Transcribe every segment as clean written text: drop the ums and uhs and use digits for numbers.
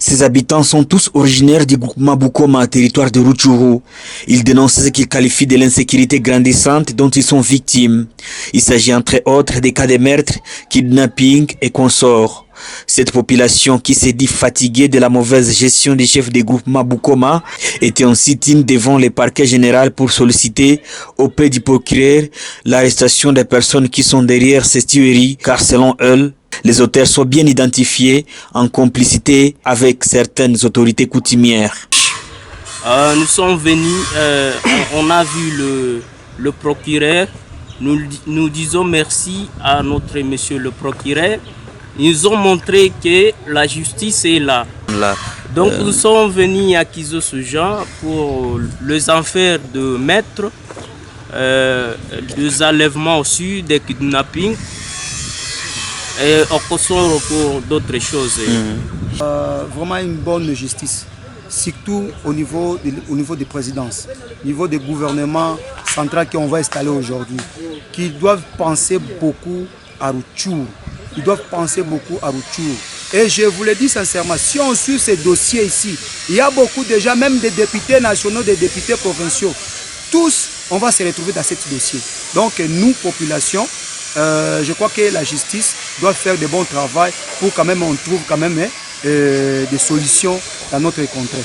Ses habitants sont tous originaires du groupement Bukoma, territoire de Rutshuru. Ils dénoncent ce qu'ils qualifient de l'insécurité grandissante dont ils sont victimes. Il s'agit entre autres des cas de meurtres, kidnapping et consorts. Cette population qui s'est dit fatiguée de la mauvaise gestion des chefs des groupements Bukoma était en sit-in devant le parquet général pour solliciter auprès du procureur l'arrestation des personnes qui sont derrière ces tueries, car selon eux, les auteurs sont bien identifiés en complicité avec certaines autorités coutumières. Nous sommes venus, on a vu le procureur. Nous disons merci à notre monsieur le procureur. Ils nous ont montré que la justice est là. Donc nous sommes venus accuser ce genre pour les affaires de maître, des enlèvements aussi, des kidnappings. Et on consort pour d'autres choses. Vraiment une bonne justice, surtout au niveau des présidences, au niveau des gouvernements centraux qu'on va installer aujourd'hui, qui doivent penser beaucoup à Rutshuru. Ils doivent penser beaucoup à Rutshuru. Et je vous le dis sincèrement, si on suit ces dossiers ici, il y a beaucoup déjà, même des députés nationaux, des députés provinciaux, tous, on va se retrouver dans ce dossier. Donc nous, population, je crois que la justice doit faire de bons travaux pour quand même on trouve quand même des solutions dans notre contrée.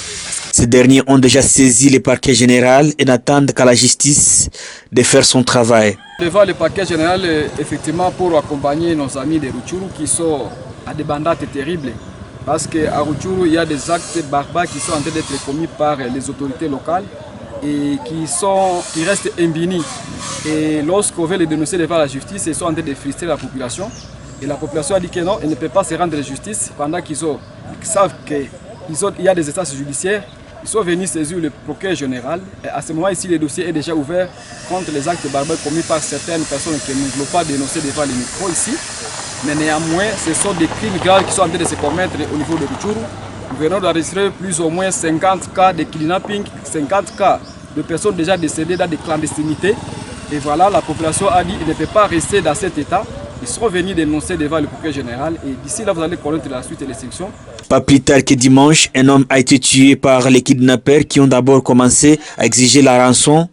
Ces derniers ont déjà saisi le parquet général et n'attendent qu'à la justice de faire son travail. Devant le parquet général, effectivement, pour accompagner nos amis de Rutshuru qui sont à des bandats terribles. Parce qu'à Rutshuru, il y a des actes barbares qui sont en train d'être commis par les autorités locales et qui restent impunis. Et lorsqu'on veut les dénoncer devant la justice, ils sont en train de frustrer la population. Et la population a dit que non, elle ne peut pas se rendre à la justice pendant qu'ils savent qu'il y a des instances judiciaires. Ils sont venus saisir le procureur général. Et à ce moment ici, le dossier est déjà ouvert contre les actes barbares commis par certaines personnes que nous ne voulons pas dénoncer devant les micros ici. Mais néanmoins, ce sont des crimes graves qui sont en train de se commettre au niveau de Rutshuru. Nous venons d'enregistrer plus ou moins 50 cas de kidnapping, 50 cas de personnes déjà décédées dans des clandestinités. Et voilà, la population a dit qu'il ne peut pas rester dans cet état. Ils seront venus dénoncer devant le procureur général. Et d'ici là, vous allez connaître la suite et les sanctions. Pas plus tard que dimanche, un homme a été tué par les kidnappeurs qui ont d'abord commencé à exiger la rançon.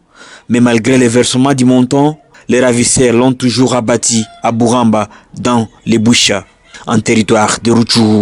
Mais malgré le versement du montant, les ravisseurs l'ont toujours abattu à Buramba, dans les Boucha, en territoire de Rutshuru.